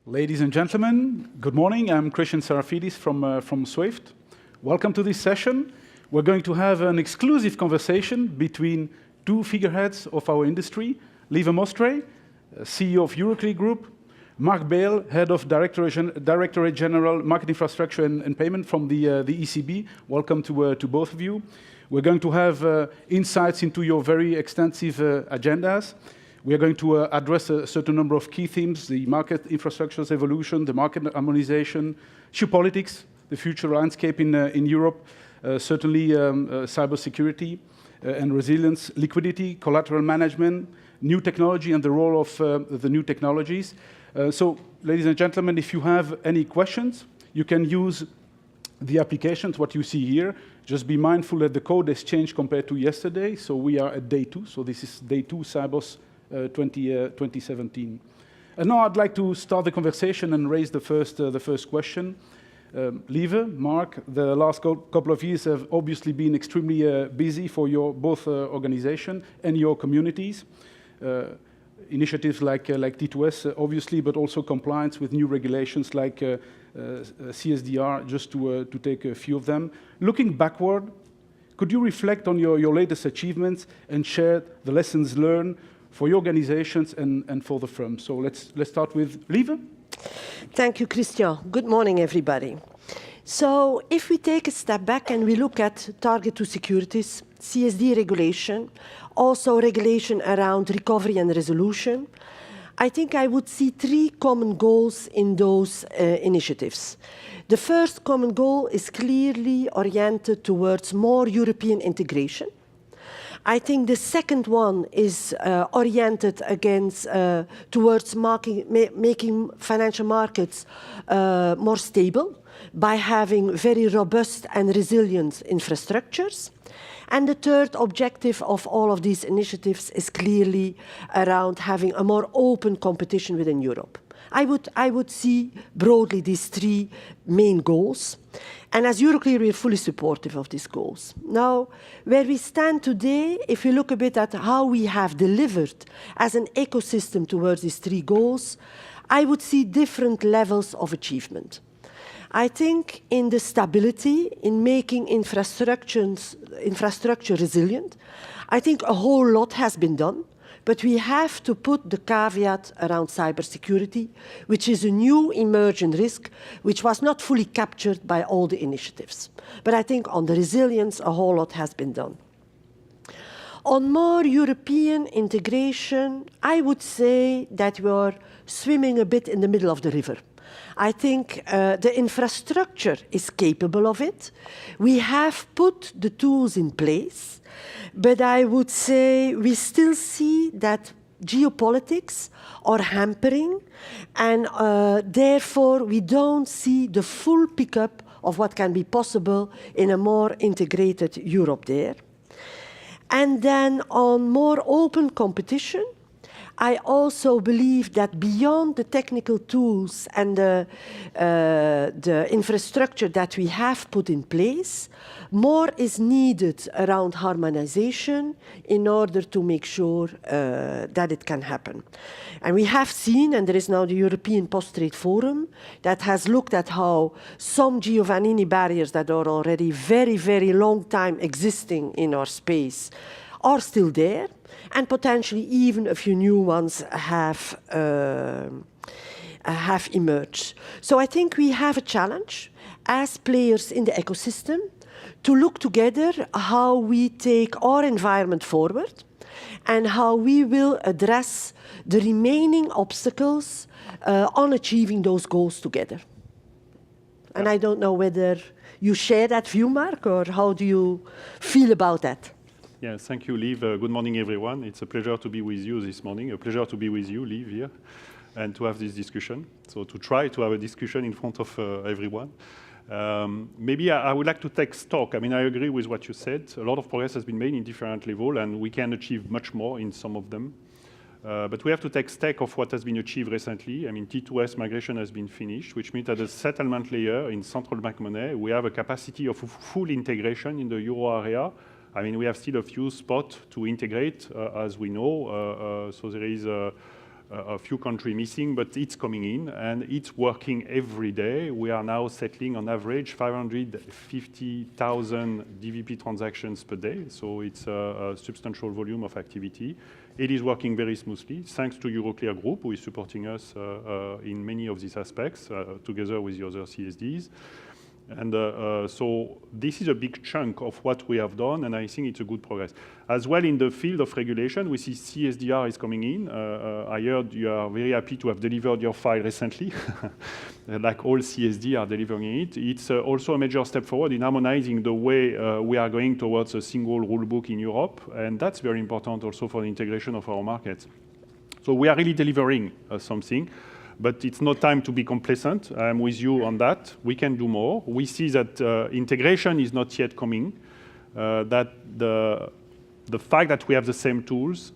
Ladies and gentlemen, good morning. I'm Christian Sarafidis from Swift. Welcome to this session. We're going to have an exclusive conversation between two figureheads of our industry, Lieve Mostrey, CEO of Euroclear Group, Marc Bayle, Head of Directorate General Market Infrastructure and Payment from the ECB. Welcome to both of you. We're going to have insights into your very extensive agendas. We are going to address a certain number of key themes: the market infrastructure's evolution, the market harmonization, geopolitics, the future landscape in Europe, certainly cybersecurity and resilience, liquidity, collateral management, new technology and the role of the new technologies. So, ladies and gentlemen, if you have any questions, you can use the applications, what you see here. Just be mindful that the code has changed compared to yesterday, so we are at day 2, so this is day 2 Cybos 2017. And now I'd like to start the conversation and raise the first question. Lieve, Marc, the last couple of years have obviously been extremely busy for your both organization and your communities. Initiatives like T2S, obviously, but also compliance with new regulations like CSDR, just to take a few of them. Looking backward, could you reflect on your latest achievements and share the lessons learned for your organizations and for the firm? So let's start with Lieve. Thank you, Christian. Good morning, everybody. So if we take a step back and we look at Target 2 Securities, CSD regulation, also regulation around recovery and resolution, I think I would see 3 common goals in those initiatives. The first common goal is clearly oriented towards more European integration. I think the second one is oriented towards making financial markets more stable by having very robust and resilient infrastructures. And the third objective of all of these initiatives is clearly around having a more open competition within Europe. I would see broadly these 3 main goals. And as Euroclear, we are fully supportive of these goals. Now, where we stand today, if we look a bit at how we have delivered as an ecosystem towards these 3 goals, I would see different levels of achievement. I think in the stability, in making infrastructure resilient, I think a whole lot has been done. But we have to put the caveat around cybersecurity, which is a new emerging risk, which was not fully captured by all the initiatives. But I think on the resilience, a whole lot has been done. On more European integration, I would say that we are swimming a bit in the middle of the river. I think the infrastructure is capable of it. We have put the tools in place. But I would say we still see that geopolitics are hampering, and therefore we don't see the full pickup of what can be possible in a more integrated Europe there. And then on more open competition, I also believe that beyond the technical tools and the infrastructure that we have put in place, more is needed around harmonization in order to make sure that it can happen. And we have seen, and there is now the European Post-Trade Forum that has looked at how some Giovannini barriers that are already very, very long time existing in our space are still there, and potentially even a few new ones have emerged. So I think we have a challenge as players in the ecosystem to look together how we take our environment forward and how we will address the remaining obstacles on achieving those goals together. And I don't know whether you share that view, Marc, or how do you feel about that? Yes, thank you, Lieve. Good morning, everyone. It's a pleasure to be with you this morning. A pleasure to be with you, Lieve, here, and to have this discussion. So to try to have a discussion in front of everyone. Maybe I would like to take stock. I mean, I agree with what you said. A lot of progress has been made in different levels, and we can achieve much more in some of them. But we have to take stock of what has been achieved recently. I mean, T2S migration has been finished, which means at the settlement layer in central bank money, we have a capacity of full integration in the euro area. I mean, we have still a few spots to integrate, as we know. So there is a few countries missing, but it's coming in and it's working every day. We are now settling on average 550,000 DVP transactions per day, so it's a substantial volume of activity. It is working very smoothly, thanks to Euroclear Group, who is supporting us in many of these aspects, together with the other CSDs. And so this is a big chunk of what we have done, and I think it's a good progress. As well, in the field of regulation, we see CSDR is coming in. I heard you are very happy to have delivered your file recently, like all CSD are delivering it. It's also a major step forward in harmonizing the way we are going towards a single rule book in Europe, and that's very important also for the integration of our markets. So we are really delivering something. But it's not time to be complacent. I'm with you on that. We can do more. We see that integration is not yet coming, that the fact that we have the same tools,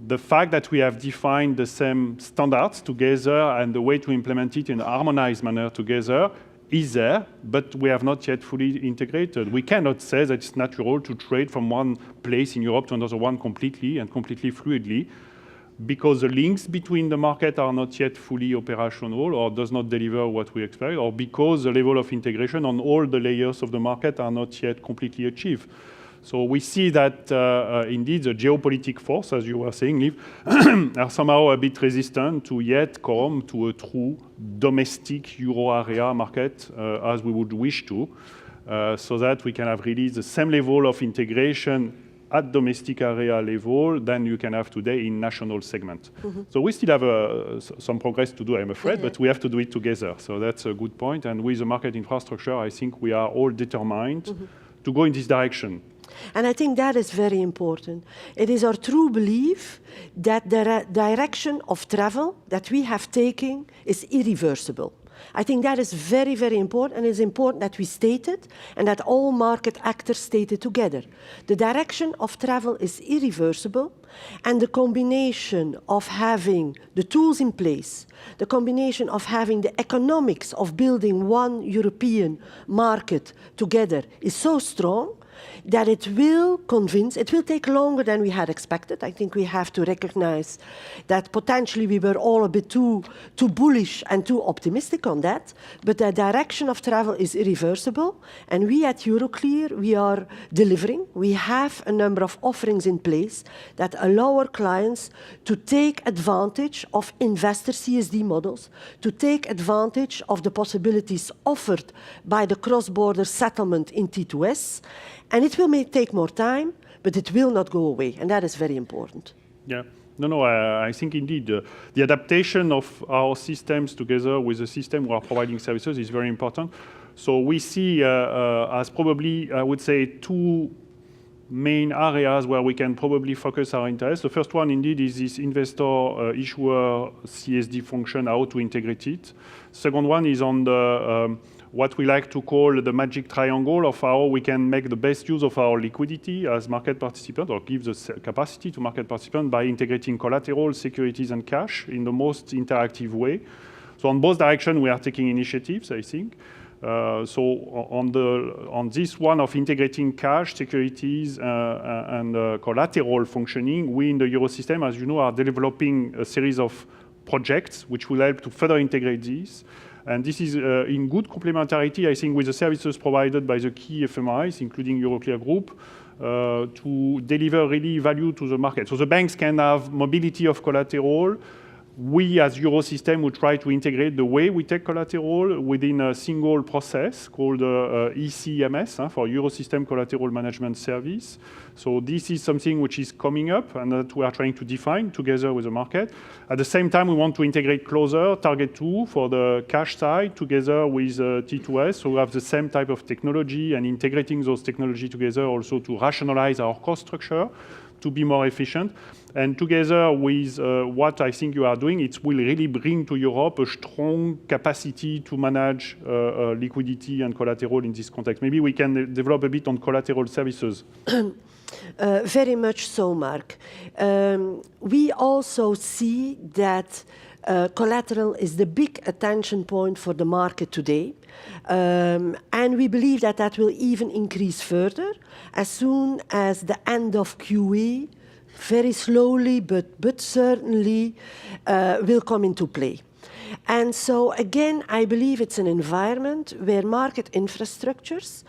the fact that we have defined the same standards together and the way to implement it in a harmonized manner together is there, but we have not yet fully integrated. We cannot say that it's natural to trade from one place in Europe to another one completely and completely fluidly, because the links between the market are not yet fully operational or does not deliver what we expect, or because the level of integration on all the layers of the market are not yet completely achieved. So we see that indeed the geopolitical force, as you were saying, Lieve, are somehow a bit resistant to yet come to a true domestic euro area market as we would wish to, so that we can have really the same level of integration at domestic area level than you can have today in national segment. Mm-hmm. So we still have some progress to do, I'm afraid, but we have to do it together. So that's a good point. And with the market infrastructure, I think we are all determined to go in this direction. And I think that is very important. It is our true belief that the direction of travel that we have taken is irreversible. I think that is very, very important, and it's important that we state it and that all market actors state it together. The direction of travel is irreversible, and the combination of having the tools in place, the combination of having the economics of building one European market together is so strong that it will convince, it will take longer than we had expected. I think we have to recognize that potentially we were all a bit too bullish and too optimistic on that, but the direction of travel is irreversible, and we at Euroclear, we are delivering. We have a number of offerings in place that allow our clients to take advantage of investor CSD models, to take advantage of the possibilities offered by the cross-border settlement in T2S, and it will take more time, but it will not go away, and that is very important. Yeah. No, I think indeed the adaptation of our systems together with the system we are providing services is very important. So we see as probably, I would say, two main areas where we can probably focus our interest. The first one indeed is this investor issuer CSD function, how to integrate it. Second one is on the what we like to call the magic triangle of how we can make the best use of our liquidity as market participant, or give the capacity to market participant by integrating collateral, securities, and cash in the most interactive way. So on both directions, we are taking initiatives, I think. So on this one of integrating cash, securities, and collateral functioning, we in the Eurosystem, as you know, are developing a series of projects which will help to further integrate these. And this is in good complementarity, I think, with the services provided by the key FMIs, including Euroclear Group, to deliver really value to the market. So the banks can have mobility of collateral. We, as Eurosystem, will try to integrate the way we take collateral within a single process called ECMS, for Eurosystem Collateral Management Service. So this is something which is coming up and that we are trying to define together with the market. At the same time, we want to integrate closer Target 2 for the cash side together with T2S. So we have the same type of technology and integrating those technology together also to rationalize our cost structure, to be more efficient. And together with what I think you are doing, it will really bring to Europe a strong capacity to manage liquidity and collateral in this context. Maybe we can develop a bit on collateral services. Very much so, Marc. We also see that collateral is the big attention point for the market today. And we believe that that will even increase further as soon as the end of QE very slowly, but certainly will come into play. And so, again, I believe it's an environment where market infrastructures,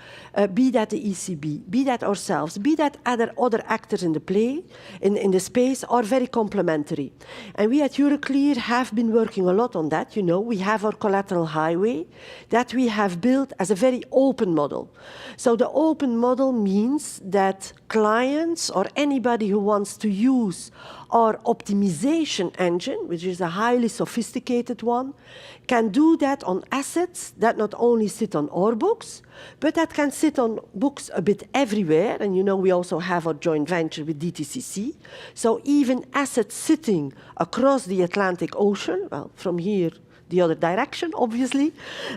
be that the ECB, be that ourselves, be that other actors in the play, in the space, are very complementary. And we at Euroclear have been working a lot on that. You know, we have our collateral highway that we have built as a very open model. So the open model means that clients or anybody who wants to use our optimization engine, which is a highly sophisticated one, can do that on assets that not only sit on our books, but that can sit on books a bit everywhere. And you know, we also have our joint venture with DTCC. So even assets sitting across the Atlantic Ocean, well, from here, the other direction, obviously.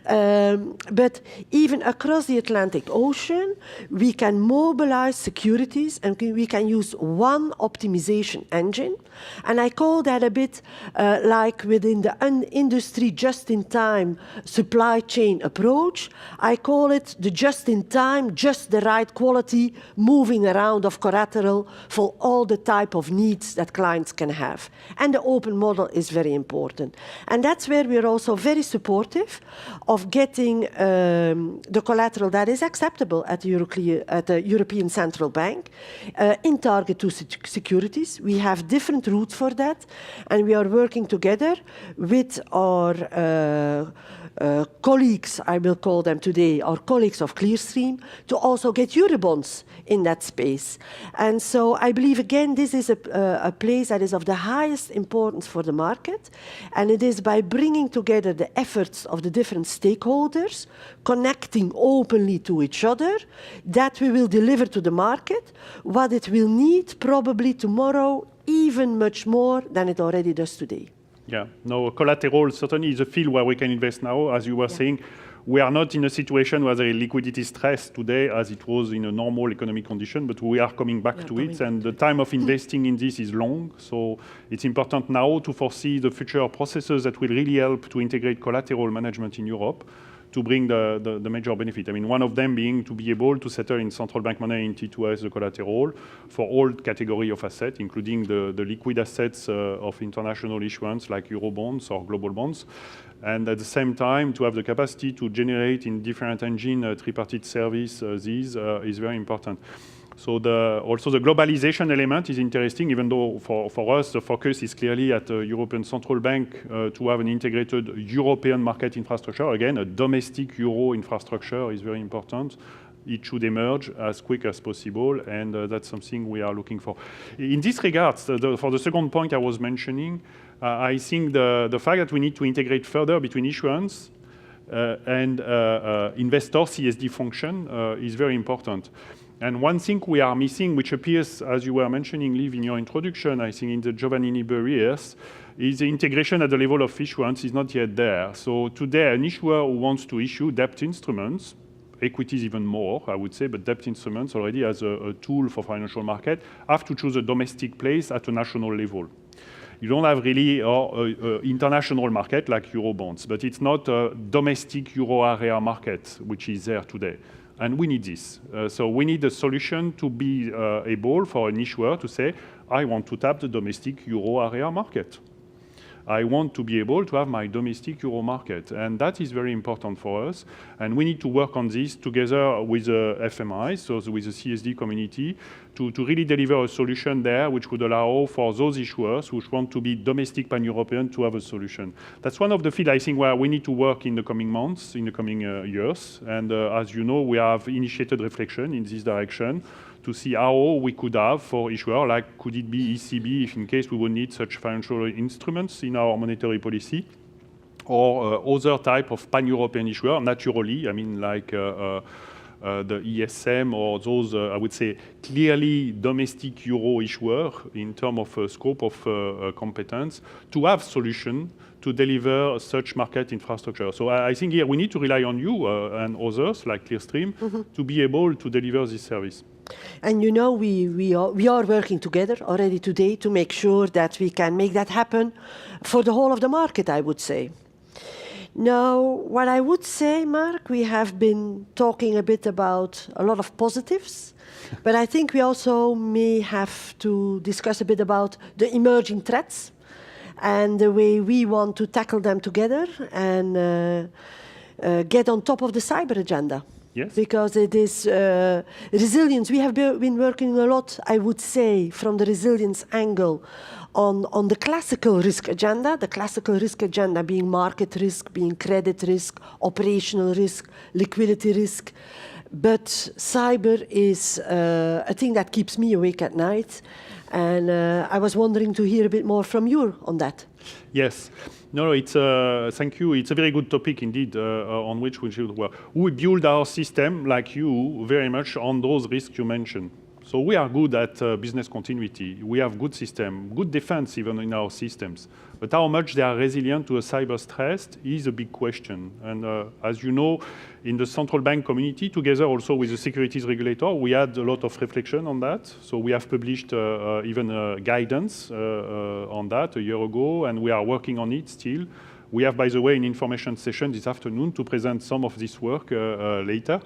But even across the Atlantic Ocean, we can mobilize securities and we can use one optimization engine. And I call that a bit like within the industry just-in-time supply chain approach. I call it the just-in-time, just the right quality, moving around of collateral for all the type of needs that clients can have. And the open model is very important. And that's where we're also very supportive of getting the collateral that is acceptable at the European Central Bank in target to securities. We have different routes for that, and we are working together with our colleagues, I will call them today, our colleagues of Clearstream, to also get Eurobonds in that space. And so I believe, again, this is a place that is of the highest importance for the market, and it is by bringing together the efforts of the different stakeholders, connecting openly to each other, that we will deliver to the market what it will need probably tomorrow, even much more than it already does today. Yeah, no, collateral certainly is a field where we can invest now. As you were saying, we are not in a situation where there is liquidity stress today as it was in a normal economic condition, but we are coming back to it, and the time of investing in this is long. So it's important now to foresee the future processes that will really help to integrate collateral management in Europe to bring the major benefit. I mean, one of them being to be able to settle in central bank money in T2 as the collateral for all category of assets, including the liquid assets of international issuance like Eurobonds or global bonds. And at the same time, to have the capacity to generate in different engine tripartite service, these is very important. So also the globalization element is interesting, even though for us the focus is clearly at the European Central Bank to have an integrated European market infrastructure. Again, a domestic euro infrastructure is very important. It should emerge as quick as possible, and that's something we are looking for. In this regard, for the second point I was mentioning, I think the fact that we need to integrate further between issuance and investor CSD function is very important. And one thing we are missing, which appears, as you were mentioning, Lieve, in your introduction, I think in the Giovannini barriers, is the integration at the level of issuance is not yet there. So today, an issuer who wants to issue debt instruments, equities even more, I would say, but debt instruments already as a tool for financial market, have to choose a domestic place at a national level. You don't have really an international market like Eurobonds, but it's not a domestic Euro area market, which is there today. And we need this. So we need a solution to be able for an issuer to say, I want to tap the domestic Euro area market. I want to be able to have my domestic Euro market. And that is very important for us. And we need to work on this together with the FMI, so with the CSD community, to really deliver a solution there which would allow for those issuers who want to be domestic pan-European to have a solution. That's one of the fields, I think, where we need to work in the coming months, in the coming years. And as you know, we have initiated reflection in this direction to see how we could have for issuer, like could it be ECB if in case we would need such financial instruments in our monetary policy, or other type of pan-European issuer, naturally, I mean like the ESM or those, I would say, clearly domestic Euro issuer in terms of scope of competence, to have solution to deliver such market infrastructure. So I think here we need to rely on you and others like Clearstream to be able to deliver this service. And you know, we are working together already today to make sure that we can make that happen for the whole of the market, I would say. Now, what I would say, Marc, we have been talking a bit about a lot of positives. But I think we also may have to discuss a bit about the emerging threats and the way we want to tackle them together and get on top of the cyber agenda. Yes. Because it is resilience. We have been working a lot, I would say, from the resilience angle on the classical risk agenda, the classical risk agenda being market risk, being credit risk, operational risk, liquidity risk. But cyber is a thing that keeps me awake at night. And I was wondering to hear a bit more from you on that. Yes. No, it's thank you. It's a very good topic indeed, on which we should work. We build our system, like you, very much on those risks you mentioned. So we are good at business continuity. We have good system, good defense even in our systems. But how much they are resilient to a cyber stress is a big question. And as you know, in the central bank community, together also with the securities regulator, we had a lot of reflection on that. So we have published even guidance on that a year ago, and we are working on it still. We have, by the way, an information session this afternoon to present some of this work later,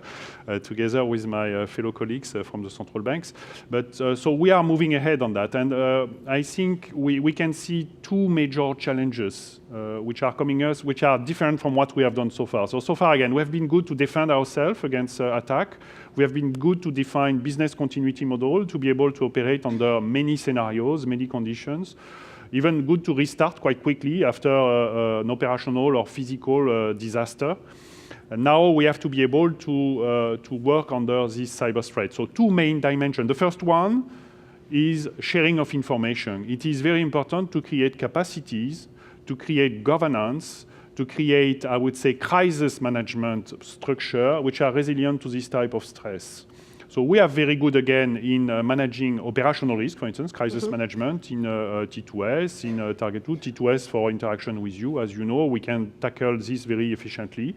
together with my fellow colleagues from the central banks. But so we are moving ahead on that. And I think we can see two major challenges which are coming us, which are different from what we have done so far. So far, again, we have been good to defend ourselves against attack. We have been good to define business continuity model, to be able to operate under many scenarios, many conditions. Even good to restart quite quickly after an operational or physical disaster. And now we have to be able to work under this cyber threat. So two main dimensions. The first one is sharing of information. It is very important to create capacities, to create governance, to create, I would say, crisis management structure, which are resilient to this type of stress. So we are very good, again, in managing operational risk, for instance, crisis management in T2S, in Target 2. T2S for interaction with you. As you know, we can tackle this very efficiently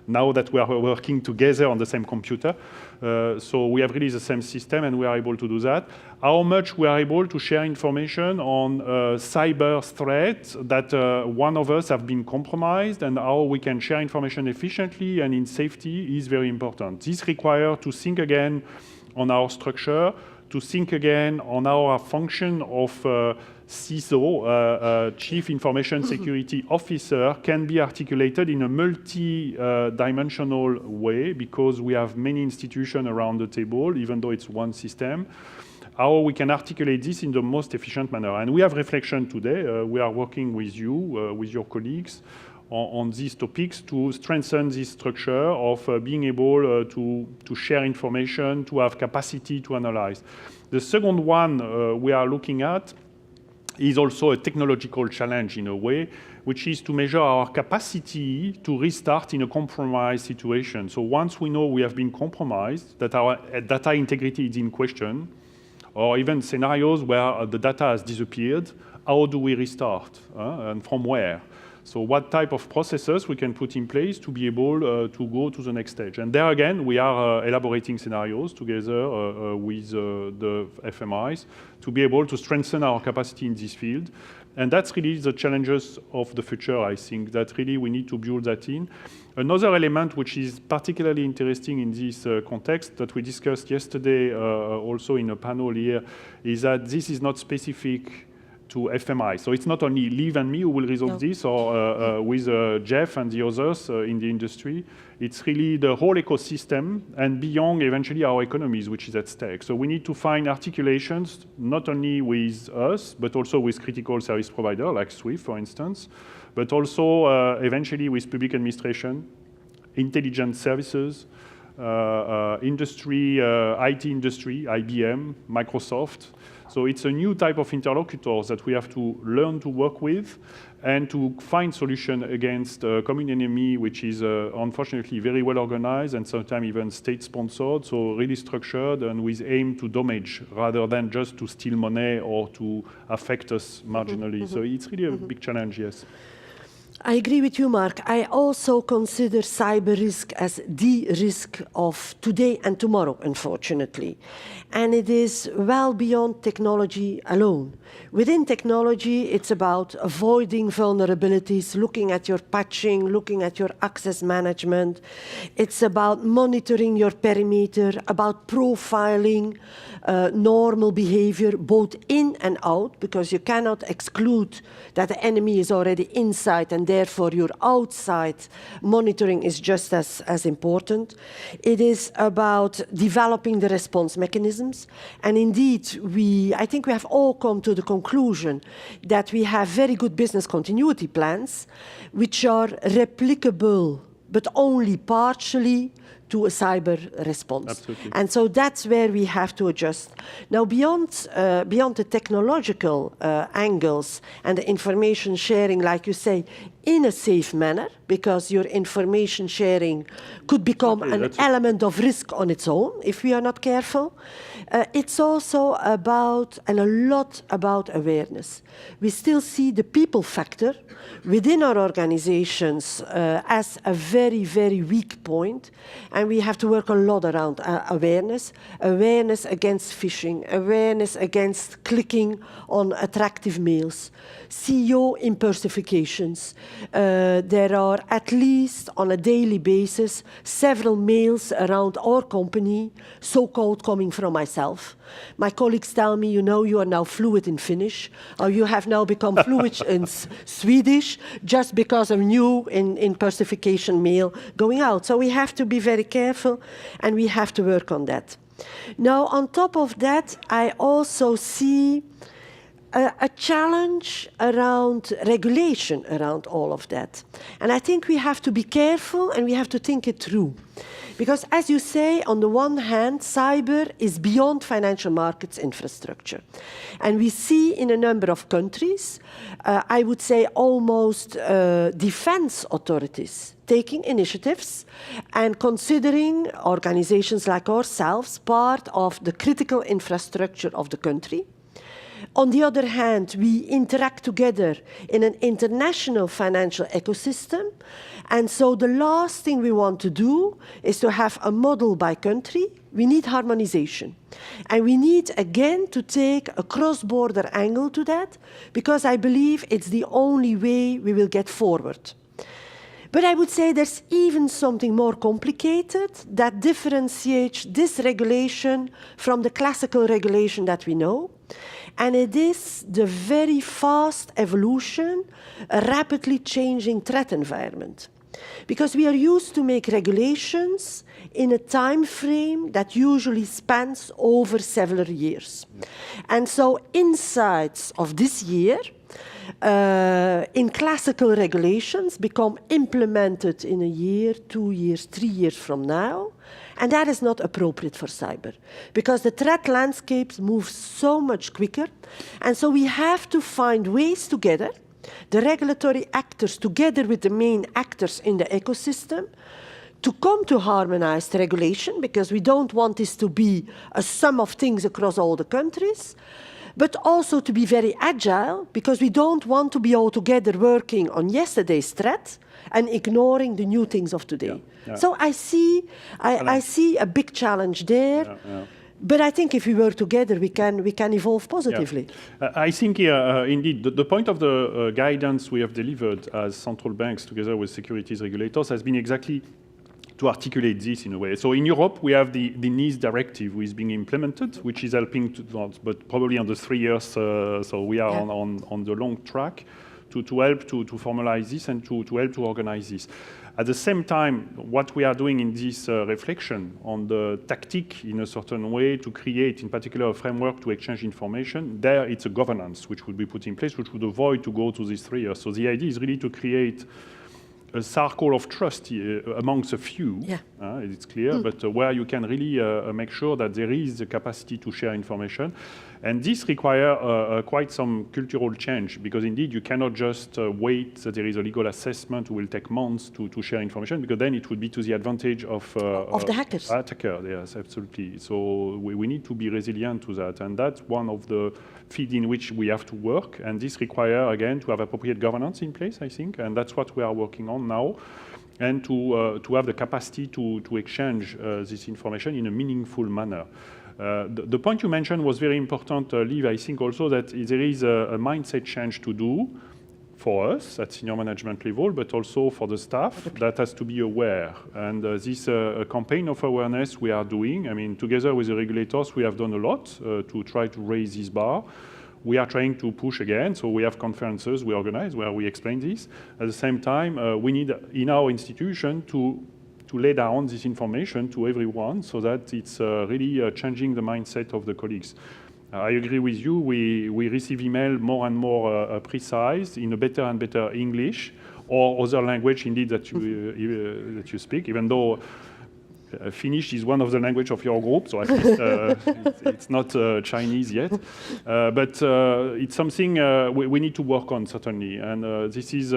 now that we are working together on the same computer. So we have really the same system, and we are able to do that. How much we are able to share information on cyber threats that one of us have been compromised, and how we can share information efficiently and in safety is very important. This requires to think again on our structure, to think again on our function of CISO, Chief Information Security Officer, can be articulated in a multi-dimensional way, because we have many institutions around the table, even though it's one system. How we can articulate this in the most efficient manner. And we have reflection today. We are working with you, with your colleagues, on these topics to strengthen this structure of being able to share information, to have capacity to analyze. The second one we are looking at is also a technological challenge in a way, which is to measure our capacity to restart in a compromised situation. So once we know we have been compromised, that our data integrity is in question, or even scenarios where the data has disappeared, how do we restart and from where? So what type of processes we can put in place to be able to go to the next stage? And there again, we are elaborating scenarios together with the FMIs to be able to strengthen our capacity in this field. And that's really the challenges of the future, I think, that really we need to build that in. Another element which is particularly interesting in this context that we discussed yesterday also in a panel here is that this is not specific to FMI. So it's not only Lieve and me who will resolve this, or with Jeff and the others in the industry. It's really the whole ecosystem and beyond eventually our economies, which is at stake. So we need to find articulations not only with us, but also with critical service providers like SWIFT, for instance, but also eventually with public administration, intelligence services, industry, IT industry, IBM, Microsoft. So it's a new type of interlocutors that we have to learn to work with and to find solution against a common enemy, which is unfortunately very well organized and sometimes even state-sponsored, so really structured and with aim to damage rather than just to steal money or to affect us marginally. So it's really a big challenge, yes. I agree with you, Marc. I also consider cyber risk as the risk of today and tomorrow, unfortunately. And it is well beyond technology alone. Within technology, it's about avoiding vulnerabilities, looking at your patching, looking at your access management. It's about monitoring your perimeter, about profiling normal behavior, both in and out, because you cannot exclude that the enemy is already inside and therefore your outside monitoring is just as important. It is about developing the response mechanisms. And indeed, I think we have all come to the conclusion that we have very good business continuity plans, which are replicable, but only partially to a cyber response. Absolutely. And so that's where we have to adjust. Now, beyond the technological angles and the information sharing, like you say, in a safe manner, because your information sharing could become an element of risk on its own if we are not careful. It's also about, and a lot about, awareness. We still see the people factor within our organizations as a very, very weak point, and we have to work a lot around awareness against phishing, awareness against clicking on attractive mails, CEO impersonations. There are at least on a daily basis several mails around our company, so-called coming from myself. My colleagues tell me, you are now fluent in Finnish, or you have now become fluent in Swedish just because of new impersonification mail going out. So we have to be very careful and we have to work on that. Now, on top of that, I also see a challenge around regulation around all of that. And I think we have to be careful and we have to think it through. Because as you say, on the one hand, cyber is beyond financial markets infrastructure. And we see in a number of countries, I would say almost defense authorities taking initiatives and considering organizations like ourselves part of the critical infrastructure of the country. On the other hand, we interact together in an international financial ecosystem. And so the last thing we want to do is to have a model by country. We need harmonization. And we need, again, to take a cross-border angle to that, because I believe it's the only way we will get forward. But I would say there's even something more complicated that differentiates this regulation from the classical regulation that we know. And it is the very fast evolution, a rapidly changing threat environment. Because we are used to make regulations in a time frame that usually spans over several years. And so insights of this year in classical regulations become implemented in a year, 2 years, 3 years from now. And that is not appropriate for cyber, because the threat landscapes move so much quicker. And so we have to find ways together, the regulatory actors together with the main actors in the ecosystem, to come to harmonized regulation, because we don't want this to be a sum of things across all the countries, but also to be very agile, because we don't want to be all together working on yesterday's threat and ignoring the new things of today. Yeah. So I see a big challenge there. Yeah. But I think if we work together, we can evolve positively. Yeah. I think here, indeed, the point of the guidance we have delivered as central banks together with securities regulators has been exactly to articulate this in a way. So in Europe, we have the NIS directive, which is being implemented, which is helping, but probably on the 3 years, so we are on the long track to help to formalize this and to help to organize this. At the same time, what we are doing in this reflection on the tactic in a certain way to create, in particular, a framework to exchange information, there it's a governance which would be put in place, which would avoid to go to these 3 years. So the idea is really to create a circle of trust amongst a few, it's clear, but where you can really make sure that there is the capacity to share information. And this requires quite some cultural change, because indeed you cannot just wait that there is a legal assessment who will take months to share information, because then it would be to the advantage of the hackers. Attacker, yes, absolutely. So we need to be resilient to that, and that's one of the fields in which we have to work, and this requires, again, to have appropriate governance in place, I think, and that's what we are working on now, and to have the capacity to exchange this information in a meaningful manner. The point you mentioned was very important, Lieve. I think also that there is a mindset change to do for us at senior management level, but also for the staff that has to be aware. And this campaign of awareness we are doing, I mean, together with the regulators, we have done a lot to try to raise this bar. We are trying to push again, so we have conferences we organize where we explain this. At the same time, we need in our institution to lay down this information to everyone so that it's really changing the mindset of the colleagues. I agree with you. We receive email more and more precise in a better and better English or other language indeed that you speak, even though Finnish is one of the language of your group, so at least it's not Chinese yet. But it's something we need to work on, certainly. And this is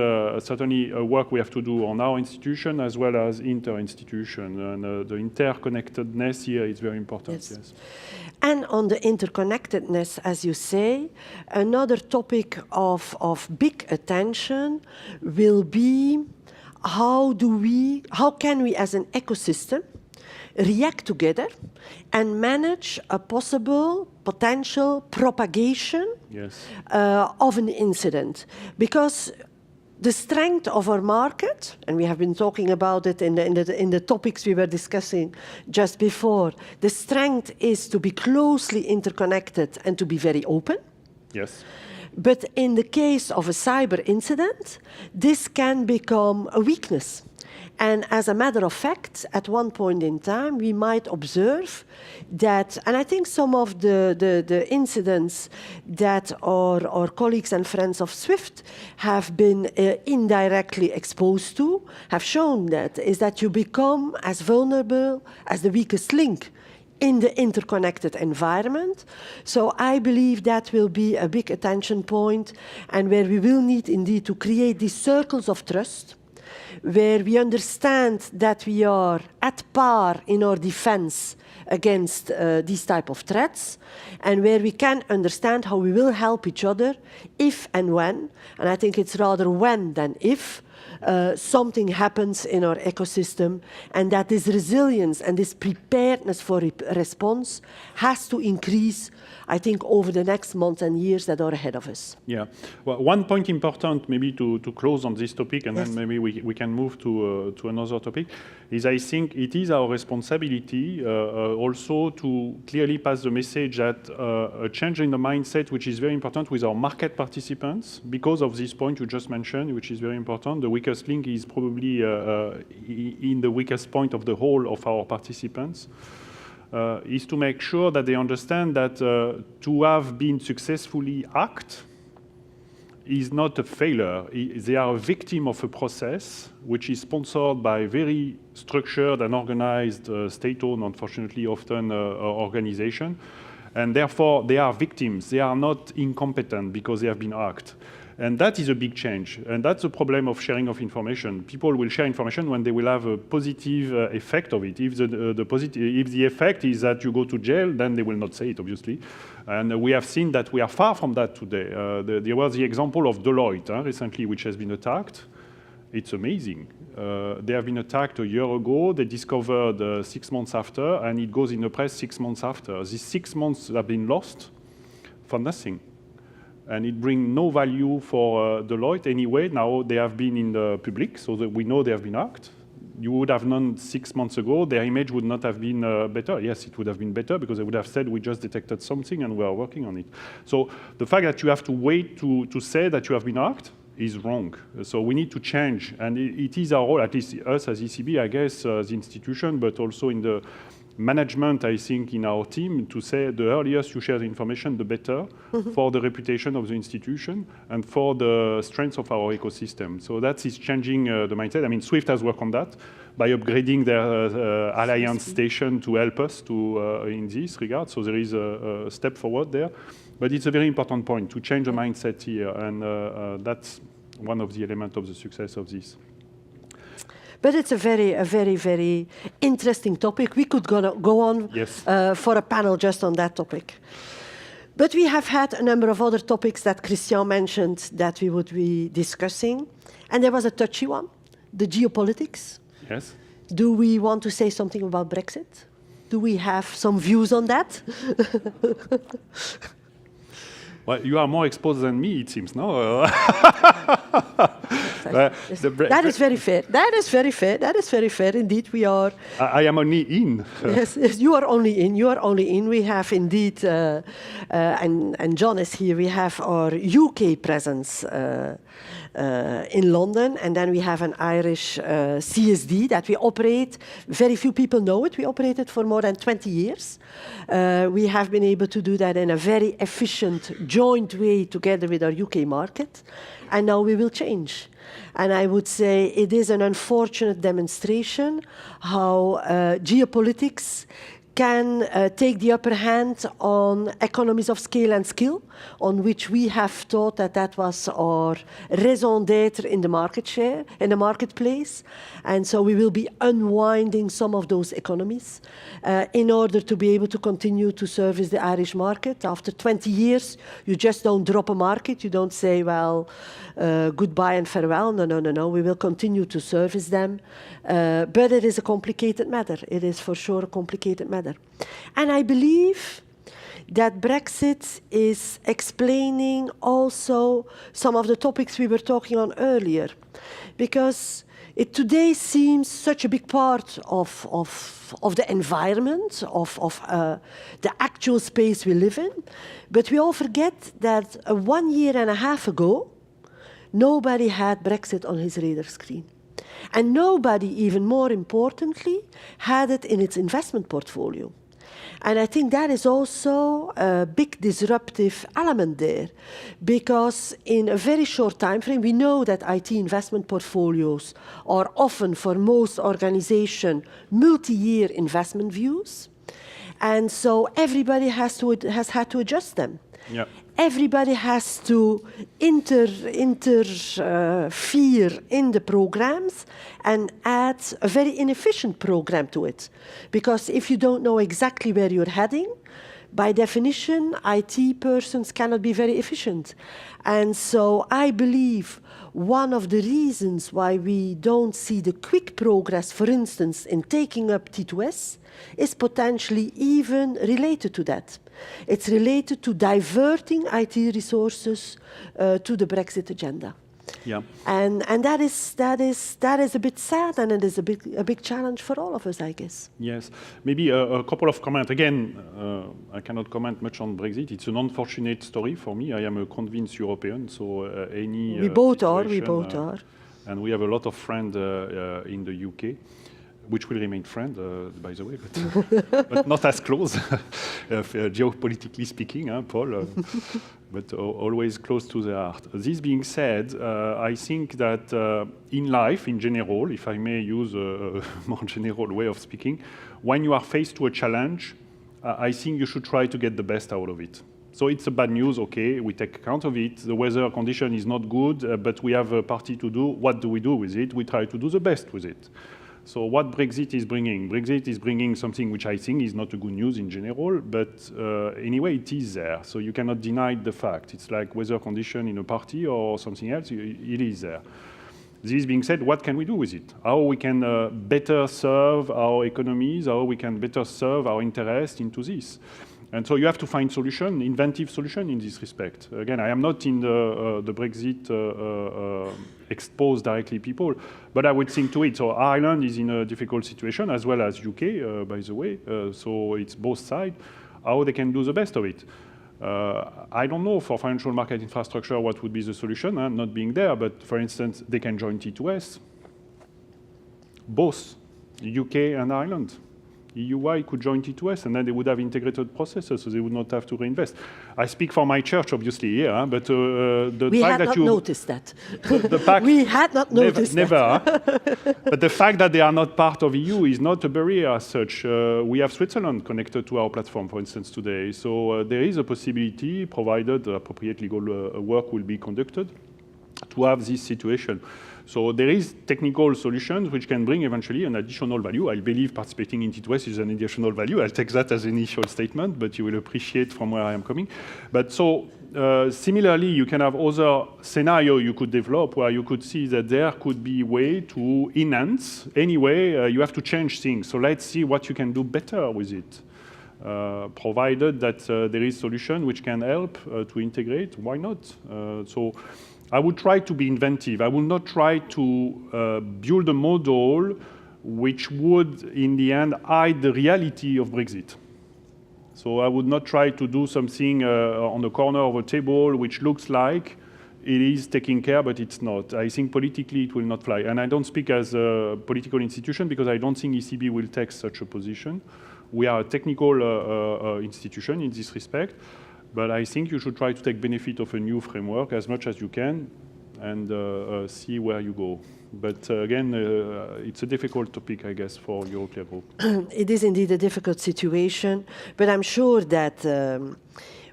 certainly a work we have to do on our institution as well as inter-institution. And the interconnectedness here is very important, yes. And on the interconnectedness, as you say, another topic of big attention will be how can we as an ecosystem react together and manage a possible potential propagation of an incident. Because the strength of our market, and we have been talking about it in the topics we were discussing just before, the strength is to be closely interconnected and to be very open. Yes. But in the case of a cyber incident, this can become a weakness. And as a matter of fact, at one point in time, we might observe that, and I think some of the incidents that our colleagues and friends of SWIFT have been indirectly exposed to have shown that, is that you become as vulnerable as the weakest link in the interconnected environment. So I believe that will be a big attention point, and where we will need indeed to create these circles of trust, where we understand that we are at par in our defense against these type of threats, and where we can understand how we will help each other if and when, and I think it's rather when than if, something happens in our ecosystem, and that this resilience and this preparedness for response has to increase, I think, over the next months and years that are ahead of us. Yeah. Well, one point important maybe to close on this topic, and then maybe we can move to another topic, is I think it is our responsibility also to clearly pass the message that a change in the mindset, which is very important with our market participants, because of this point you just mentioned, which is very important. The weakest link is probably in the weakest point of the whole of our participants. Is to make sure that they understand that to have been successfully hacked is not a failure. They are a victim of a process which is sponsored by very structured and organized state-owned, unfortunately, often organization. And therefore, they are victims. They are not incompetent because they have been hacked. And that is a big change. And that's the problem of sharing of information. People will share information when they will have a positive effect of it. If the effect is that you go to jail, then they will not say it, obviously. And we have seen that we are far from that today. There was the example of Deloitte recently, which has been attacked. It's amazing. They have been attacked a year ago. They discovered 6 months after, and it goes in the press 6 months after. These 6 months have been lost for nothing. And it brings no value for Deloitte anyway. Now they have been in the public, so that we know they have been hacked. You would have known 6 months ago, their image would not have been better. Yes, it would have been better because they would have said, we just detected something and we are working on it. So the fact that you have to wait to say that you have been hacked is wrong. So we need to change. And it is our role, at least us as ECB, I guess, the institution, but also in the management, I think, in our team to say the earliest you share the information, the better for the reputation of the institution and for the strength of our ecosystem. So that is changing the mindset. I mean, Swift has worked on that by upgrading their alliance station to help us in this regard. So there is a step forward there. But it's a very important point to change the mindset here. And that's one of the elements of the success of this. But it's a very interesting topic. We could go on for a panel just on that topic. But we have had a number of other topics that Christian mentioned that we would be discussing. And there was a touchy one, the geopolitics. Yes. Do we want to say something about Brexit? Do we have some views on that? Well, you are more exposed than me, it seems, no? That is very fair. That is very fair. That is very fair. Indeed, we are. I am only in. Yes, you are only in. You are only in. We have indeed, and John is here. We have our UK presence in London, and then we have an Irish CSD that we operate. Very few people know it. We operated for more than 20 years. We have been able to do that in a very efficient, joint way together with our UK market, and now we will change. And I would say it is an unfortunate demonstration how geopolitics can take the upper hand on economies of scale and skill, on which we have thought that that was our raison d'être in the market share, in the marketplace. And so we will be unwinding some of those economies in order to be able to continue to service the Irish market. After 20 years, you just don't drop a market. You don't say, well, goodbye and farewell. No. We will continue to service them. But it is a complicated matter. It is for sure a complicated matter. And I believe that Brexit is explaining also some of the topics we were talking on earlier, because it today seems such a big part of the environment, of the actual space we live in. But we all forget that 1 year and a half ago, nobody had Brexit on his radar screen. And nobody, even more importantly, had it in its investment portfolio. And I think that is also a big disruptive element there, because in a very short time frame, we know that IT investment portfolios are often, for most organizations, multi-year investment views. And so everybody has had to adjust them. Yeah. Everybody has to interfere in the programs and add a very inefficient program to it. Because if you don't know exactly where you're heading, by definition, IT persons cannot be very efficient. And so I believe one of the reasons why we don't see the quick progress, for instance, in taking up T2S, is potentially even related to that. It's related to diverting IT resources to the Brexit agenda. Yeah. And that is a bit sad, and it is a big challenge for all of us, I guess. Yes. Maybe a couple of comments. Again, I cannot comment much on Brexit. It's an unfortunate story for me. I am a convinced European, so any we both are. And we have a lot of friends in the UK, which will remain friends, by the way, but not as close, geopolitically speaking, Paul, but always close to the heart. This being said, I think that in life, in general, if I may use a more general way of speaking, when you are faced to a challenge, I think you should try to get the best out of it. So it's a bad news, okay, we take account of it. The weather condition is not good, but we have a party to do. What do we do with it? We try to do the best with it. So what Brexit is bringing? Brexit is bringing something which I think is not a good news in general, but anyway, it is there. So you cannot deny the fact. It's like weather condition in a party or something else, it is there. This being said, what can we do with it? How we can better serve our economies, how we can better serve our interest into this? And so you have to find solution, inventive solution in this respect. Again, I am not in the Brexit exposed directly people, but I would think to it. So Ireland is in a difficult situation, as well as UK, by the way. So it's both sides. How they can do the best of it. I don't know for financial market infrastructure what would be the solution, not being there, but for instance, they can join T2S. Both UK and Ireland. EUI could join T2S, and then they would have integrated processes, so they would not have to reinvest. I speak for my church, obviously, here, but the We fact had that not noticed that. the fact We had not noticed that. never. But the fact that they are not part of EU is not a barrier as such. We have Switzerland connected to our platform, for instance, today. So there is a possibility, provided appropriate legal work will be conducted, to have this situation. So there is technical solutions which can bring eventually an additional value. I believe participating in T2S is an additional value. I'll take that as an initial statement, but you will appreciate from where I am coming. But so similarly, you can have other scenario you could develop where you could see that there could be a way to enhance. Anyway, you have to change things. So let's see what you can do better with it. Provided that there is solution which can help to integrate, why not? So I would try to be inventive. I will not try to build a model which would, in the end, hide the reality of Brexit. So I would not try to do something on the corner of a table which looks like it is taking care, but it's not. I think politically it will not fly. And I don't speak as a political institution because I don't think ECB will take such a position. We are a technical institution in this respect. But I think you should try to take benefit of a new framework as much as you can and see where you go. But again, it's a difficult topic, I guess, for Euroclear Group. It is indeed a difficult situation, but I'm sure that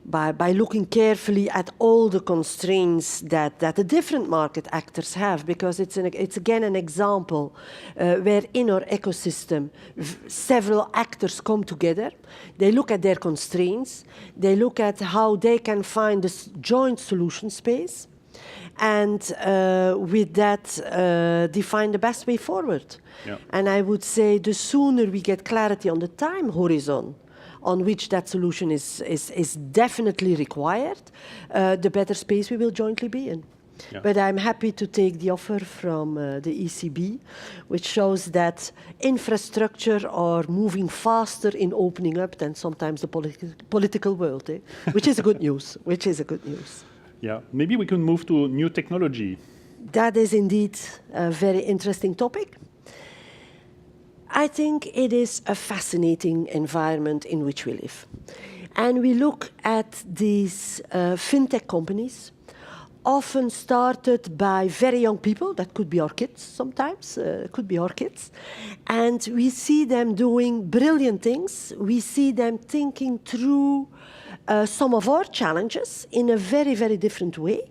by looking carefully at all the constraints that the different market actors have, because it's again an example where in our ecosystem several actors come together, they look at their constraints, they look at how they can find this joint solution space, and with that define the best way forward. Yeah. And I would say the sooner we get clarity on the time horizon on which that solution is definitely required, the better space we will jointly be in. Yeah. But I'm happy to take the offer from the ECB, which shows that infrastructure are moving faster in opening up than sometimes the political world, which is a good news, which is a good news. Yeah, maybe we can move to new technology. That is indeed a very interesting topic. I think it is a fascinating environment in which we live. And we look at these fintech companies, often started by very young people, that could be our kids sometimes, could be our kids. And we see them doing brilliant things. We see them thinking through some of our challenges in a very, very different way.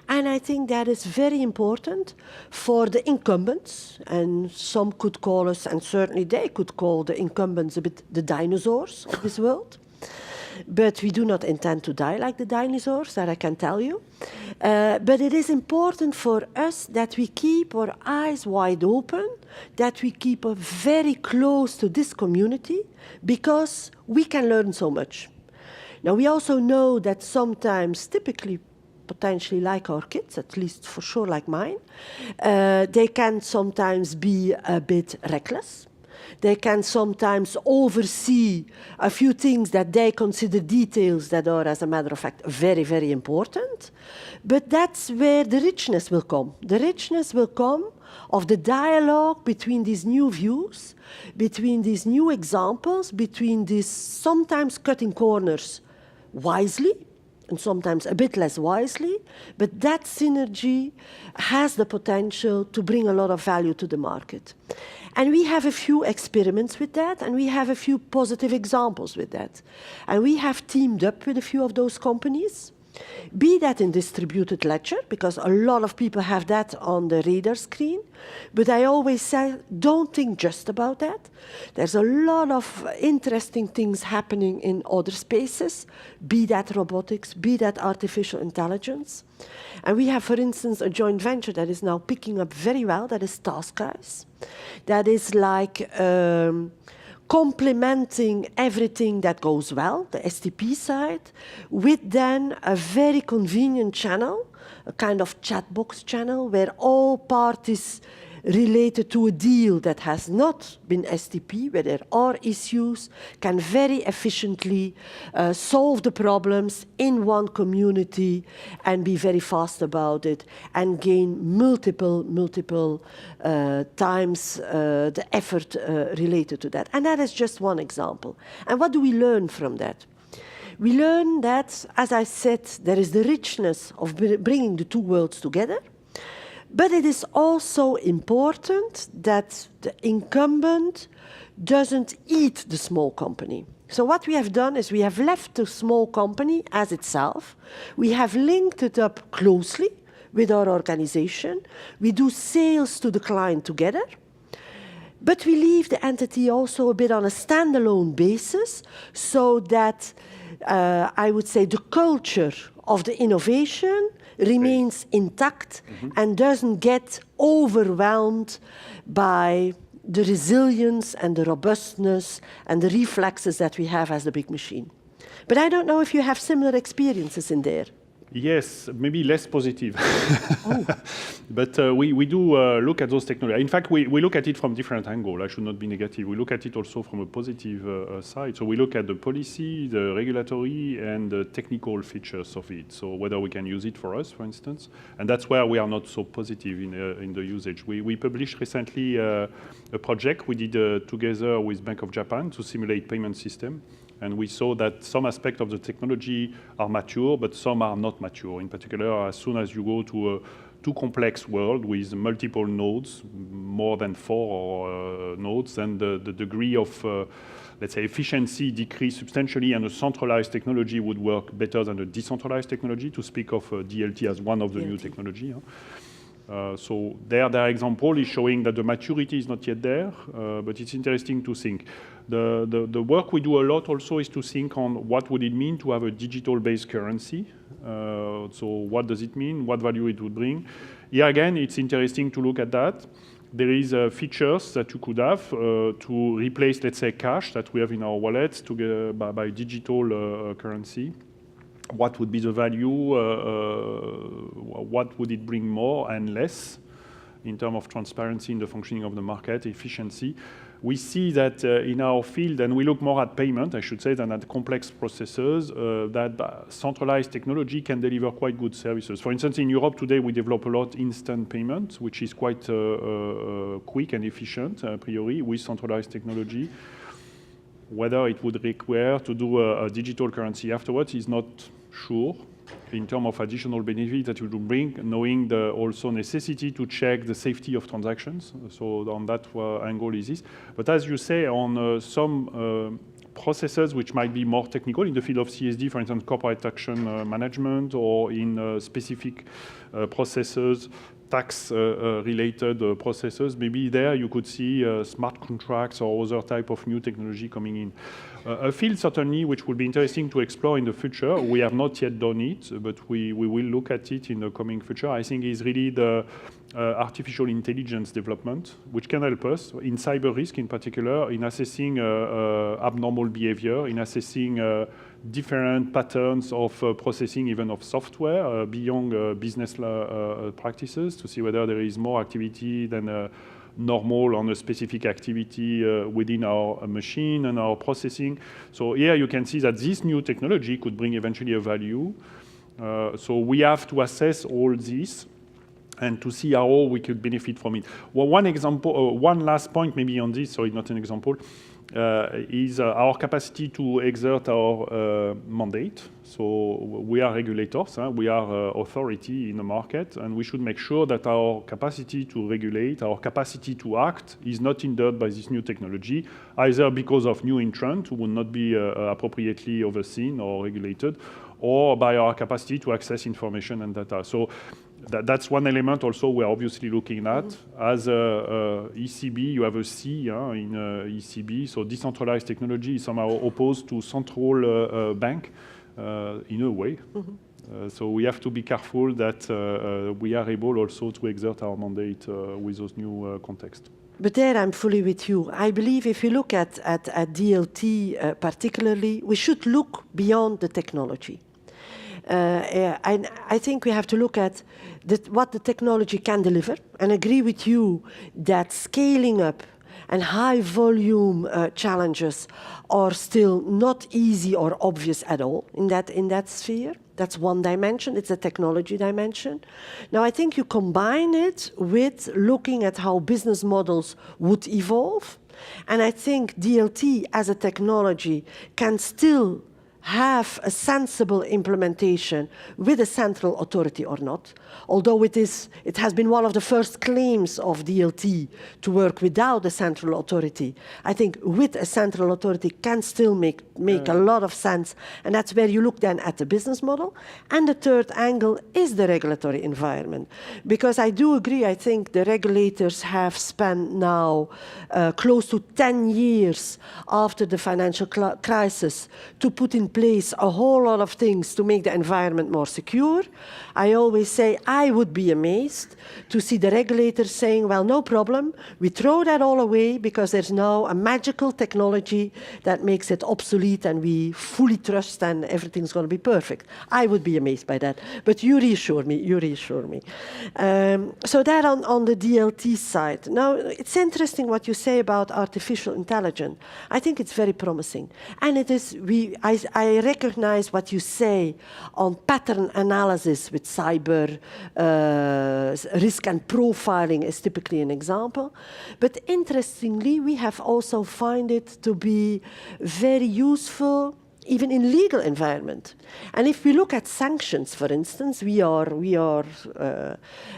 And I think that is very important for the incumbents, and some could call us, and certainly they could call the incumbents a bit the dinosaurs of this world. But we do not intend to die like the dinosaurs, that I can tell you. But it is important for us that we keep our eyes wide open, that we keep very close to this community, because we can learn so much. Now, we also know that sometimes, typically, potentially like our kids, at least for sure like mine, they can sometimes be a bit reckless. They can sometimes oversee a few things that they consider details that are, as a matter of fact, very, very important. But that's where the richness will come. The richness will come of the dialogue between these new views, between these new examples, between these sometimes cutting corners wisely, and sometimes a bit less wisely, but that synergy has the potential to bring a lot of value to the market. And we have a few experiments with that, and we have a few positive examples with that. And we have teamed up with a few of those companies, be that in distributed ledger, because a lot of people have that on the radar screen. But I always say, don't think just about that. There's a lot of interesting things happening in other spaces, be that robotics, be that artificial intelligence. And we have, for instance, a joint venture that is now picking up very well, that is TaskEyes. That is like complementing everything that goes well, the STP side, with then a very convenient channel, a kind of chat box channel, where all parties related to a deal that has not been STP, where there are issues, can very efficiently solve the problems in one community and be very fast about it and gain multiple times the effort related to that. And that is just one example. And what do we learn from that? We learn that, as I said, there is the richness of bringing the two worlds together. But it is also important that the incumbent doesn't eat the small company. So what we have done is we have left the small company as itself. We have linked it up closely with our organization. We do sales to the client together. But we leave the entity also a bit on a standalone basis so that, I would say, the culture of the innovation remains intact and doesn't get overwhelmed by the resilience and the robustness and the reflexes that we have as the big machine. But I don't know if you have similar experiences in there. Yes, maybe less positive. But we do look at those technologies. In fact, we look at it from different angles. I should not be negative. We look at it also from a positive side. So we look at the policy, the regulatory, and the technical features of it. So whether we can use it for us, for instance. And that's where we are not so positive in the usage. We published recently a project we did together with Bank of Japan to simulate payment system. And we saw that some aspects of the technology are mature, but some are not mature. In particular, as soon as you go to a too complex world with multiple nodes, more than 4 nodes, then the degree of, let's say, efficiency decrease substantially, and a centralized technology would work better than a decentralized technology, to speak of DLT as one of the new technology. So their example is showing that the maturity is not yet there, but it's interesting to think. The work we do a lot also is to think on what would it mean to have a digital-based currency. So what does it mean? What value it would bring? Here again, it's interesting to look at that. There is features that you could have to replace, let's say, cash that we have in our wallets by digital currency. What would be the value? What would it bring more and less in terms of transparency in the functioning of the market, efficiency? We see that in our field, and we look more at payment, I should say, than at complex processes, that centralized technology can deliver quite good services. For instance, in Europe today, we develop a lot instant payment, which is quite quick and efficient a priori with centralized technology. Whether it would require to do a digital currency afterwards is not sure in terms of additional benefit that it will bring, knowing the also necessity to check the safety of transactions. So on that angle is this. But as you say, on some processes which might be more technical in the field of CSD, for instance, corporate action management, or in specific processes, tax-related processes, maybe there you could see smart contracts or other type of new technology coming in. A field certainly which would be interesting to explore in the future, we have not yet done it, but we will look at it in the coming future, I think is really the artificial intelligence development, which can help us in cyber risk in particular, in assessing abnormal behavior, in assessing different patterns of processing, even of software, beyond business practices, to see whether there is more activity than normal on a specific activity within our machine and our processing. So here you can see that this new technology could bring eventually a value. So we have to assess all this and to see how we could benefit from it. Well, one example, one last point maybe on this, sorry, not an example, is our capacity to exert our mandate. So we are regulators, we are authority in the market, and we should make sure that our capacity to regulate, our capacity to act is not hindered by this new technology, either because of new entrants who will not be appropriately overseen or regulated, or by our capacity to access information and data. So that's one element also we're obviously looking at. As ECB, you have a C in ECB, so decentralized technology is somehow opposed to central bank in a way. So we have to be careful that we are able also to exert our mandate with those new contexts. But there I'm fully with you. I believe if you look at DLT particularly, we should look beyond the technology. I think we have to look at what the technology can deliver, and agree with you that scaling up and high volume challenges are still not easy or obvious at all in that sphere. That's one dimension. It's a technology dimension. Now, I think you combine it with looking at how business models would evolve. And I think DLT as a technology can still have a sensible implementation with a central authority or not. Although it has been one of the first claims of DLT to work without a central authority. I think with a central authority can still make a lot of sense. And that's where you look then at the business model. And the third angle is the regulatory environment. Because I do agree, I think the regulators have spent now close to 10 years after the financial crisis to put in place a whole lot of things to make the environment more secure. I always say I would be amazed to see the regulators saying, well, no problem, we throw that all away because there's now a magical technology that makes it obsolete and we fully trust and everything's going to be perfect. I would be amazed by that. But you reassure me. So that on the DLT side. Now, it's interesting what you say about artificial intelligence. I think it's very promising. And it is, I recognize what you say on pattern analysis with cyber risk and profiling is typically an example. But interestingly, we have also found it to be very useful even in legal environment. And if we look at sanctions, for instance, we are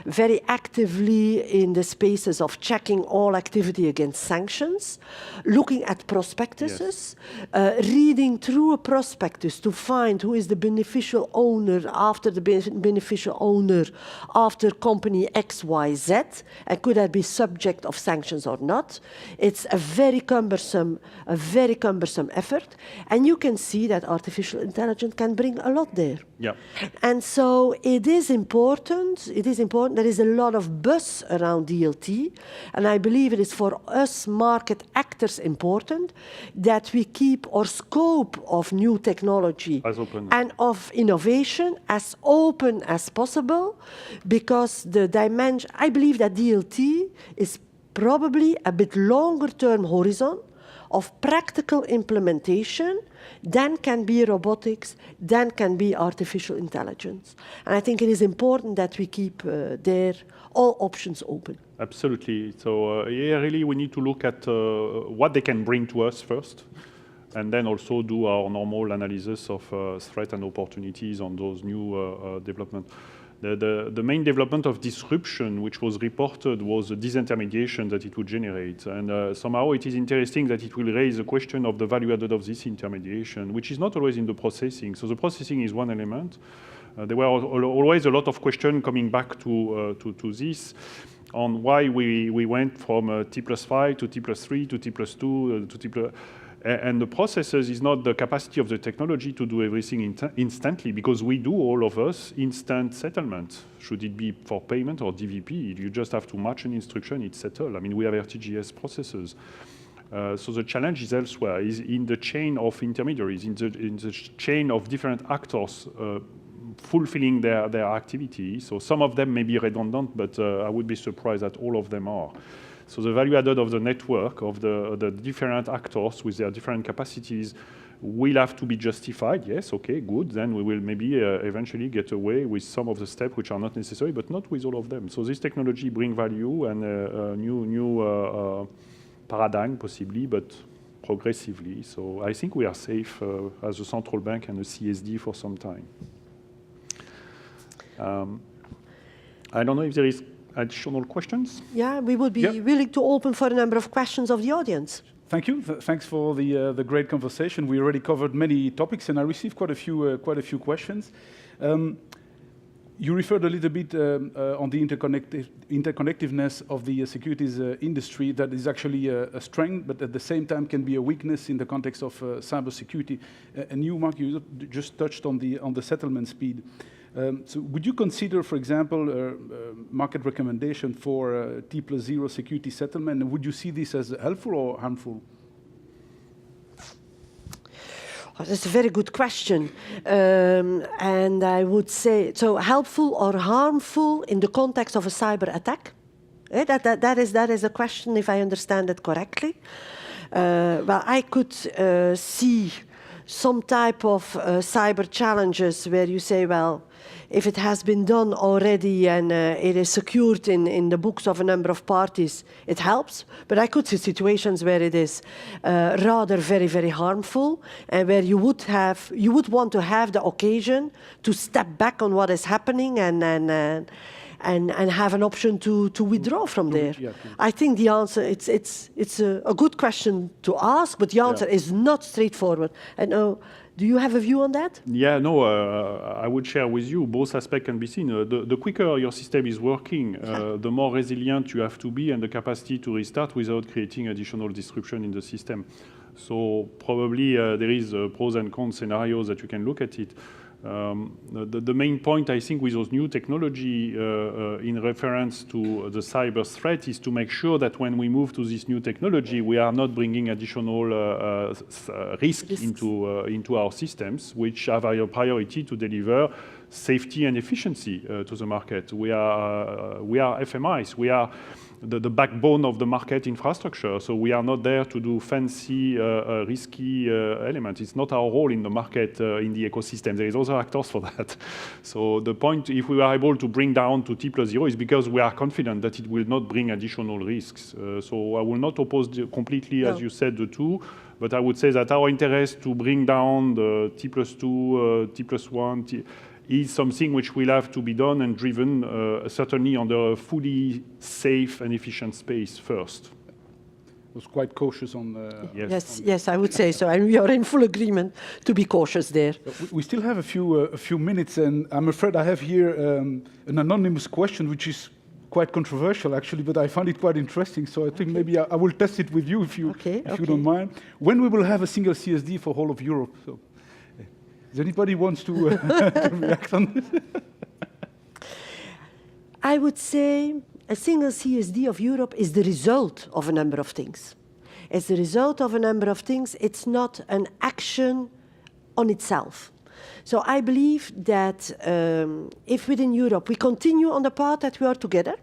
very actively in the spaces of checking all activity against sanctions, looking at prospectuses, reading through a prospectus to find who is the beneficial owner after the beneficial owner after company XYZ, and could that be subject of sanctions or not. It's a very cumbersome effort, and you can see that artificial intelligence can bring a lot there. Yeah. And so it is important. There is a lot of buzz around DLT, and I believe it is for us market actors important that we keep our scope of new technology and of innovation as open as possible, because the dimension, I believe that DLT is probably a bit longer term horizon of practical implementation, then can be robotics, then can be artificial intelligence. And I think it is important that we keep there all options open. Absolutely. So yeah, really we need to look at what they can bring to us first, and then also do our normal analysis of threat and opportunities on those new developments. The main development of disruption, which was reported, was the disintermediation that it would generate. And somehow it is interesting that it will raise the question of the value added of this intermediation, which is not always in the processing. So the processing is one element. There were always a lot of questions coming back to this on why we went from T+5 to T+3 to T+2 to T+... And the processes is not the capacity of the technology to do everything instantly, because we do, all of us, instant settlement. Should it be for payment or DVP, you just have to match an instruction, it's settled. I mean, we have RTGS processes. So the challenge is elsewhere, is in the chain of intermediaries, in the chain of different actors fulfilling their activity. So some of them may be redundant, but I would be surprised that all of them are. So the value added of the network, of the different actors with their different capacities, will have to be justified. Yes, okay, good. Then we will maybe eventually get away with some of the steps which are not necessary, but not with all of them. So this technology brings value and a new paradigm, possibly, but progressively. So I think we are safe as a central bank and a CSD for some time. I don't know if there is additional questions? Yeah, we would be willing to open for a number of questions of the audience. Thank you. Thanks for the great conversation. We already covered many topics, and I received quite a few questions. You referred a little bit on the interconnectiveness of the securities industry. That is actually a strength, but at the same time can be a weakness in the context of cybersecurity. And you, Marc, you just touched on the settlement speed. So would you consider, for example, market recommendation for T+0 security settlement? And would you see this as helpful or harmful? Oh, that's a very good question. And I would say, so helpful or harmful in the context of a cyber attack? That is a question, if I understand it correctly. Well, I could see some type of cyber challenges where you say, well, if it has been done already and it is secured in the books of a number of parties, it helps. But I could see situations where it is rather very, very harmful, and where you would want to have the occasion to step back on what is happening and have an option to withdraw from there. Yeah. I think the answer, it's a good question to ask, but the answer is not straightforward. And do you have a view on that? Yeah, no, I would share with you, both aspects can be seen. The quicker your system is working, the more resilient you have to be and the capacity to restart without creating additional disruption in the system. So probably there is pros and cons scenarios that you can look at it. The main point, I think, with those new technology in reference to the cyber threat is to make sure that when we move to this new technology, we are not bringing additional risk into our systems, which have a priority to deliver safety and efficiency to the market. We are FMIs. We are the backbone of the market infrastructure. So we are not there to do fancy, risky elements. It's not our role in the market, in the ecosystem. There is other actors for that. So the point, if we are able to bring down to T+0, is because we are confident that it will not bring additional risks. So I will not oppose completely, as you said, the two. But I would say that our interest to bring down the T+2, T+1, is something which will have to be done and driven certainly under a fully safe and efficient space first. Was quite cautious on. Yes, I would say so, and we are in full agreement to be cautious there. We still have a few minutes, and I'm afraid I have here an anonymous question, which is quite controversial actually, but I find it quite interesting. So I think maybe I will test it with you if you don't mind. When we will have a single CSD for whole of Europe? So, does anybody wants to, to react on this? I would say a single CSD of Europe is the result of a number of things. It's the result of a number of things. It's not an action on itself. So I believe that if within Europe we continue on the path that we are together,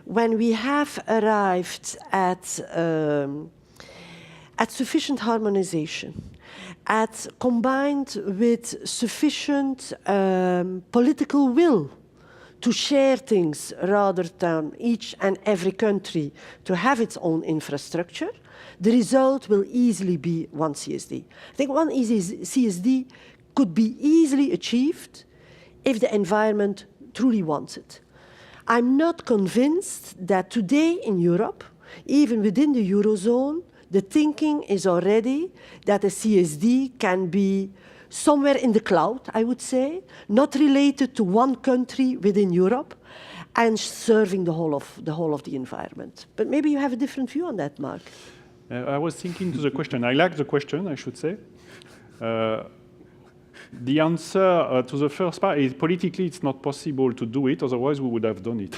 when we have arrived at sufficient harmonization, combined with sufficient political will to share things rather than each and every country to have its own infrastructure, the result will easily be one CSD. I think one CSD could be easily achieved if the environment truly wants it. I'm not convinced that today in Europe, even within the Eurozone, the thinking is already that a CSD can be somewhere in the cloud, I would say, not related to one country within Europe, and serving the whole of the environment. But maybe you have a different view on that, Marc. I was thinking to the question. I like the question, I should say. The answer to the first part is politically it's not possible to do it, otherwise we would have done it.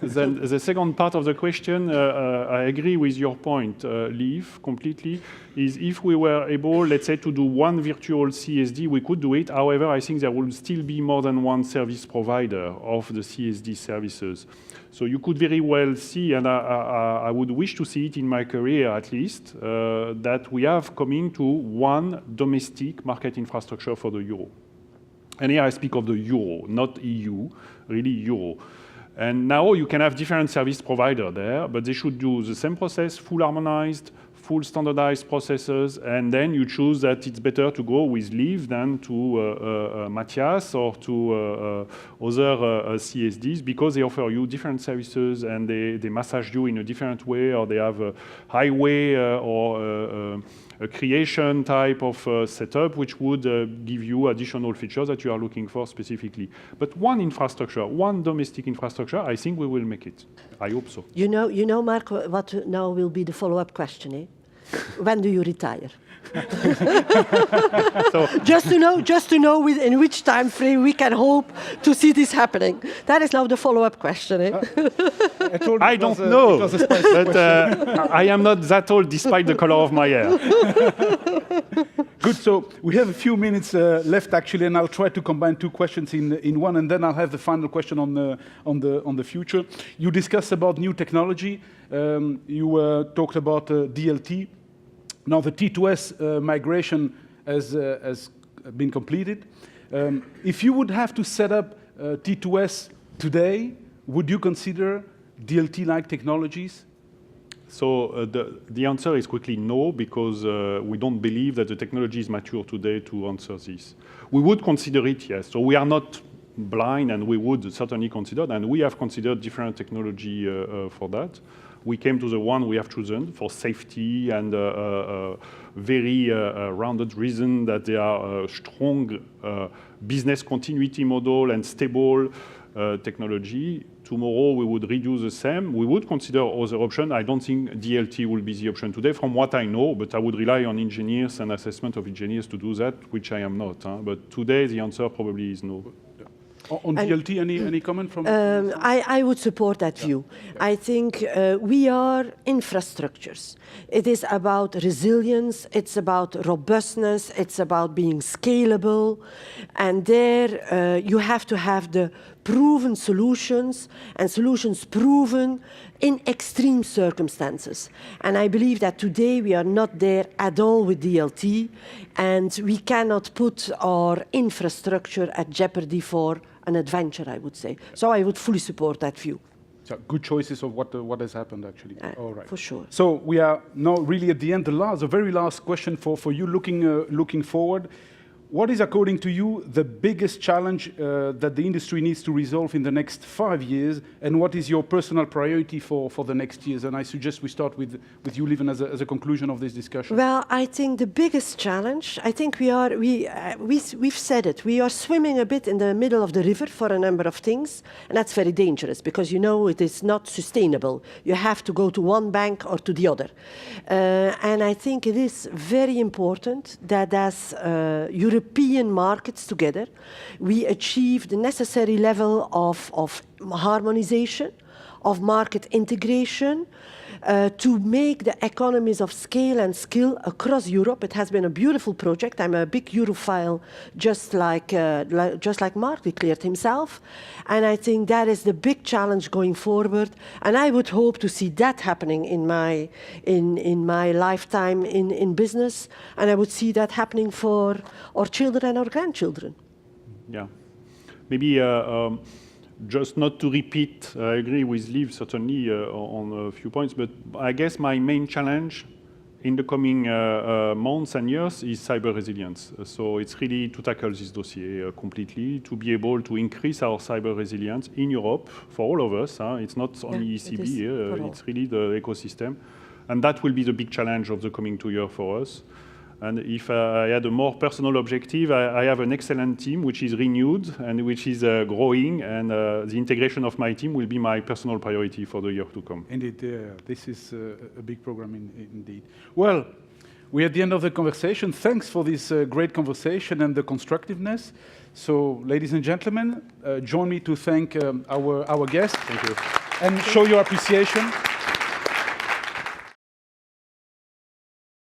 Then the second part of the question, I agree with your point, Lieve, completely, is if we were able, let's say, to do one virtual CSD, we could do it. However, I think there will still be more than one service provider of the CSD services. So you could very well see, and I would wish to see it in my career at least, that we have coming to one domestic market infrastructure for the euro. And here I speak of the euro, not EU, really euro. And now you can have different service providers there, but they should do the same process, full harmonized, full standardized processes, and then you choose that it's better to go with Lieve than to Matthias or to other CSDs, because they offer you different services and they massage you in a different way, or they have a highway or a creation type of setup, which would give you additional features that you are looking for specifically. But one infrastructure, one domestic infrastructure, I think we will make it. I hope so. You know, Marc, what now will be the follow-up question, eh? When do you retire? So, Just to know in which time frame we can hope to see this happening. That is now the follow-up question. Eh? I don't know, but I am not that old despite the color of my hair. Good. So we have a few minutes left, actually, and I'll try to combine two questions in one, and then I'll have the final question on the future. You discussed about new technology. You talked about DLT. Now the T2S migration has been completed. If you would have to set up T2S today, would you consider DLT-like technologies? So the answer is quickly no, because we don't believe that the technology is mature today to answer this. We would consider it, yes. So we are not blind, and we would certainly consider, and we have considered different technology for that. We came to the one we have chosen for safety and very rounded reason that they are a strong business continuity model and stable technology. Tomorrow we would redo the same. We would consider other options. I don't think DLT will be the option today from what I know, but I would rely on engineers and assessment of engineers to do that, which I am not. But today the answer probably is no. On DLT, any comment from? I would support that view. Yeah. I think we are infrastructures. It is about resilience, it's about robustness, it's about being scalable, and there you have to have the proven solutions, and solutions proven in extreme circumstances. And I believe that today we are not there at all with DLT, and we cannot put our infrastructure at jeopardy for an adventure, I would say. So I would fully support that view. So good choices of what has happened, actually. All right. For sure. So we are now really at the end. The very last question for you, looking forward. What is, according to you, the biggest challenge that the industry needs to resolve in the next 5 years, and what is your personal priority for the next years? And I suggest we start with you, Lieve, as a conclusion of this discussion. Well, I think the biggest challenge, I think we've said it, we are swimming a bit in the middle of the river for a number of things, and that's very dangerous because you know it is not sustainable. You have to go to one bank or to the other. And I think it is very important that as European markets together, we achieve the necessary level of harmonization, of market integration, to make the economies of scale and skill across Europe. It has been a beautiful project. I'm a big Europhile, just like Marc declared himself. And I think that is the big challenge going forward. And I would hope to see that happening in my lifetime in business. And I would see that happening for our children and our grandchildren. Yeah. Maybe just not to repeat, I agree with Lieve certainly on a few points, but I guess my main challenge in the coming months and years is cyber resilience. So it's really to tackle this dossier completely, to be able to increase our cyber resilience in Europe for all of us. It's not only ECB, it's really the ecosystem. And that will be the big challenge of the coming 2 years for us. And if I had a more personal objective, I have an excellent team which is renewed and which is growing, and the integration of my team will be my personal priority for the year to come. Indeed, this is a big program indeed. Well, we're at the end of the conversation. Thanks for this great conversation and the constructiveness. So, ladies and gentlemen, join me to thank our guests. Thank you. And show your appreciation.